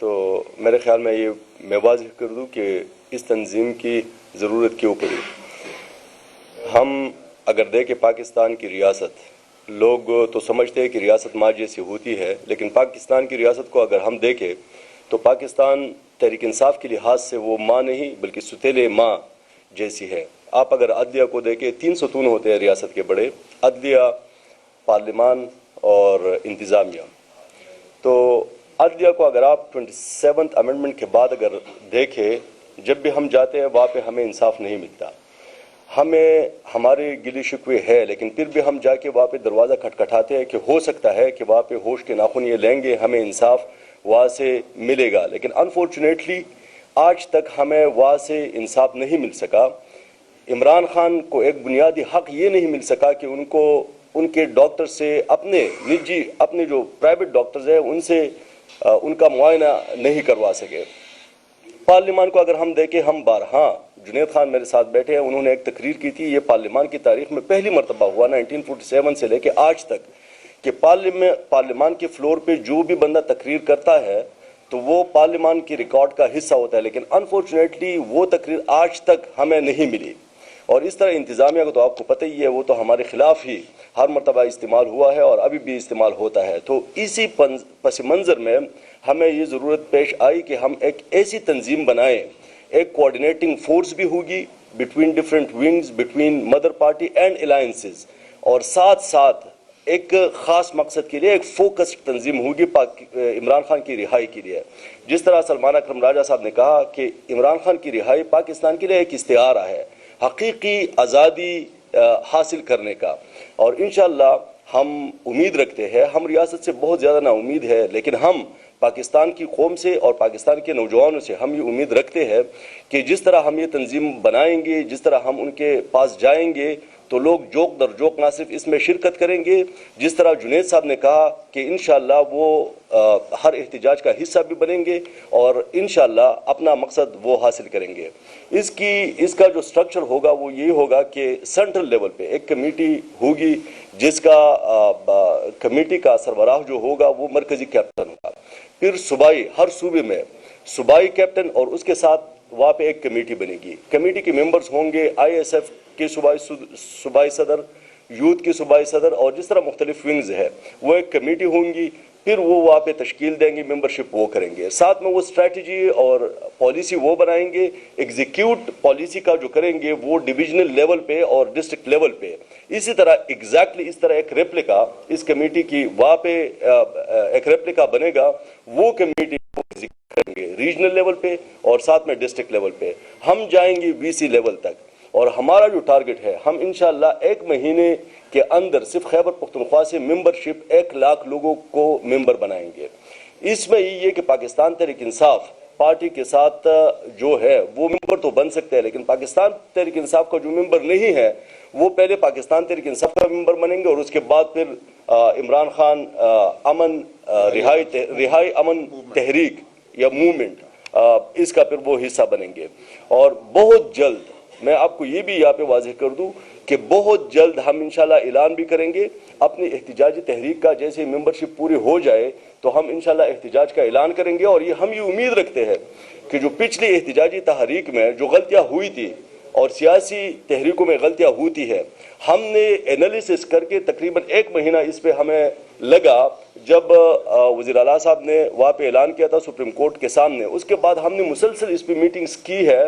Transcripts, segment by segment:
تو میرے خیال میں میں واضح کر دوں کہ اس تنظیم کی ضرورت کیوں پڑی. ہم اگر دیکھیں پاکستان کی ریاست، لوگ تو سمجھتے ہیں کہ ریاست ماں جیسی ہوتی ہے، لیکن پاکستان کی ریاست کو اگر ہم دیکھیں تو پاکستان تحریک انصاف کے لحاظ سے وہ ماں نہیں بلکہ ستیلے ماں جیسی ہے. آپ اگر عدلیہ کو دیکھیں، 3 ستون ہوتے ہیں ریاست کے بڑے: عدلیہ، پارلیمان اور انتظامیہ. تو عدلیہ کو اگر آپ 27 امنڈمنٹ کے بعد اگر دیکھیں، جب بھی ہم جاتے ہیں وہاں پہ ہمیں انصاف نہیں ملتا. ہمیں ہمارے گلی شکوے ہے، لیکن پھر بھی ہم جا کے وہاں پہ دروازہ کھٹکھٹاتے ہیں کہ ہو سکتا ہے کہ وہاں پہ ہوش کے ناخن یہ لیں گے، ہمیں انصاف وہاں سے ملے گا. لیکن انفارچونیٹلی آج تک ہمیں وہاں سے انصاف نہیں مل سکا. عمران خان کو ایک بنیادی حق یہ نہیں مل سکا کہ ان کے ڈاکٹر سے اپنے جو پرائیویٹ ڈاکٹرز ہیں ان سے ان کا معائنہ نہیں کروا سکے. پارلیمان کو اگر ہم دیکھیں، ہم بارہا، جنید خان میرے ساتھ بیٹھے ہیں، انہوں نے ایک تقریر کی تھی، یہ پارلیمان کی تاریخ میں پہلی مرتبہ ہوا 1947 سے لے کے آج تک کہ پارلیمان کے فلور پہ جو بھی بندہ تقریر کرتا ہے تو وہ پارلیمان کی ریکارڈ کا حصہ ہوتا ہے. لیکن انفارچونیٹلی وہ تقریر آج تک ہمیں نہیں ملی. اور اس طرح انتظامیہ کو تو آپ کو پتہ ہی ہے، وہ تو ہمارے خلاف ہی ہر مرتبہ استعمال ہوا ہے اور ابھی بھی استعمال ہوتا ہے. تو اسی پس منظر میں ہمیں یہ ضرورت پیش آئی کہ ہم ایک ایسی تنظیم بنائیں، ایک کوآرڈینیٹنگ فورس بھی ہوگی between different wings, between mother party and alliances, اور ساتھ ساتھ ایک خاص مقصد کے لیے ایک فوکسڈ تنظیم ہوگی عمران خان کی رہائی کے لیے. جس طرح سلمان اکرم راجہ صاحب نے کہا کہ عمران خان کی رہائی پاکستان کے لیے ایک استعارہ ہے حقیقی آزادی حاصل کرنے کا. اور انشاءاللہ ہم امید رکھتے ہیں، ہم ریاست سے بہت زیادہ نا امید ہے، لیکن ہم پاکستان کی قوم سے اور پاکستان کے نوجوانوں سے ہم یہ امید رکھتے ہیں کہ جس طرح ہم یہ تنظیم بنائیں گے، جس طرح ہم ان کے پاس جائیں گے تو لوگ جوک در جوک نہ صرف اس میں شرکت کریں گے، جس طرح جنید صاحب نے کہا کہ انشاءاللہ وہ ہر احتجاج کا حصہ بھی بنیں گے اور انشاءاللہ اپنا مقصد وہ حاصل کریں گے. اس کا جو سٹرکچر ہوگا وہ یہی ہوگا کہ سینٹرل لیول پہ ایک کمیٹی ہوگی، جس کا کمیٹی کا سربراہ جو ہوگا وہ مرکزی کیپٹن ہوگا. پھر صوبائی، ہر صوبے میں صوبائی کیپٹن، اور اس کے ساتھ وہاں پہ ایک کمیٹی بنے گی. کمیٹی کے ممبرز ہوں گے ISF کے صوبائی صدر، یوتھ کے صوبائی صدر، اور جس طرح مختلف ونگز ہے وہ ایک کمیٹی ہوں گی. پھر وہ وہاں پہ تشکیل دیں گے، ممبرشپ وہ کریں گے. ساتھ میں وہ اسٹریٹجی اور پالیسی وہ بنائیں گے. ایگزیکیوٹ پالیسی کا جو کریں گے وہ ڈویژنل لیول پہ اور ڈسٹرکٹ لیول پہ. اسی طرح ایگزیکٹلی اس طرح ایک ریپلیکا اس کمیٹی کی وہاں پہ ایک ریپلیکا بنے گا. وہ کمیٹی کریں گے ریجنل لیول پہ اور ساتھ میں ڈسٹرکٹ لیول پہ. ہم جائیں گے VC لیول تک، اور ہمارا جو ٹارگٹ ہے، ہم انشاءاللہ 1 مہینے کے اندر صرف خیبر پختونخوا سے ممبرشپ 1 لاکھ لوگوں کو ممبر بنائیں گے. اس میں یہ کہ پاکستان تحریک انصاف پارٹی کے ساتھ جو ہے وہ ممبر تو بن سکتے ہیں، لیکن پاکستان تحریک انصاف کا جو ممبر نہیں ہے وہ پہلے پاکستان تحریک انصاف کا ممبر بنیں گے، اور اس کے بعد پھر عمران خان رہائی امن تحریک یا موومنٹ، اس کا پھر وہ حصہ بنیں گے. اور بہت جلد میں آپ کو یہ بھی یہاں پہ واضح کر دوں کہ بہت جلد ہم انشاءاللہ اعلان بھی کریں گے اپنی احتجاجی تحریک کا. جیسے ممبرشپ پوری ہو جائے تو ہم انشاءاللہ احتجاج کا اعلان کریں گے. اور ہم یہ امید رکھتے ہیں کہ جو پچھلی احتجاجی تحریک میں جو غلطیاں ہوئی تھی اور سیاسی تحریکوں میں غلطیاں ہوتی ہے، ہم نے انالیسس کر کے تقریباً 1 مہینہ اس پہ ہمیں لگا. جب وزیر اعلیٰ صاحب نے وہاں پہ اعلان کیا تھا سپریم کورٹ کے سامنے، اس کے بعد ہم نے مسلسل اس پہ میٹنگز کی ہے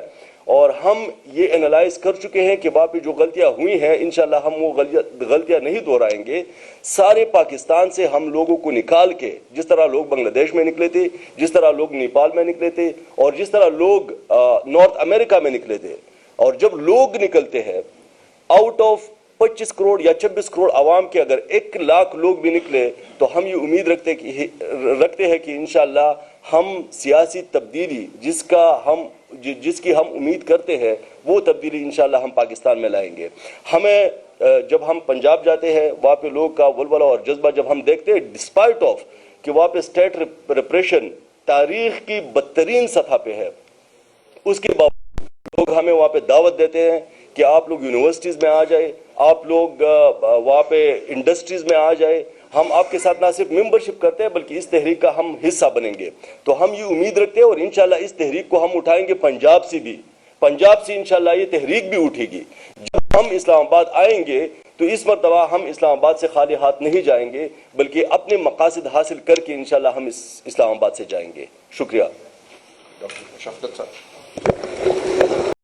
اور ہم یہ انالائز کر چکے ہیں کہ وہاں پہ جو غلطیاں ہوئی ہیں انشاءاللہ ہم وہ غلطیاں نہیں دہرائیں گے. سارے پاکستان سے ہم لوگوں کو نکال کے، جس طرح لوگ بنگلہ دیش میں نکلے تھے، جس طرح لوگ نیپال میں نکلے تھے، اور جس طرح لوگ نارتھ امریکہ میں نکلے تھے، اور جب لوگ نکلتے ہیں آؤٹ آف 25 کروڑ یا 26 کروڑ عوام کے اگر 1 لاکھ لوگ بھی نکلے تو ہم یہ امید رکھتے ہیں کہ انشاءاللہ ہم سیاسی تبدیلی جس کی ہم امید کرتے ہیں وہ تبدیلی انشاءاللہ ہم پاکستان میں لائیں گے. ہمیں جب ہم پنجاب جاتے ہیں وہاں پہ لوگ کا ولولہ اور جذبہ جب ہم دیکھتے ہیں، ڈسپائٹ آف کہ وہاں پہ اسٹیٹ ریپریشن تاریخ کی بدترین سطح پہ ہے، اس کے باوجود لوگ ہمیں وہاں پہ دعوت دیتے ہیں کہ آپ لوگ یونیورسٹیز میں آ جائے، آپ لوگ وہاں پہ انڈسٹریز میں آ جائے. ہم آپ کے ساتھ نہ صرف ممبرشپ کرتے ہیں بلکہ اس تحریک کا ہم حصہ بنیں گے. تو ہم یہ امید رکھتے ہیں اور انشاءاللہ اس تحریک کو ہم اٹھائیں گے پنجاب سے بھی. پنجاب سے انشاءاللہ یہ تحریک بھی اٹھے گی. جب ہم اسلام آباد آئیں گے تو اس مرتبہ ہم اسلام آباد سے خالی ہاتھ نہیں جائیں گے بلکہ اپنے مقاصد حاصل کر کے انشاءاللہ ہم اسلام آباد سے جائیں گے. شکریہ. ڈاکٹر شفقت صاحب.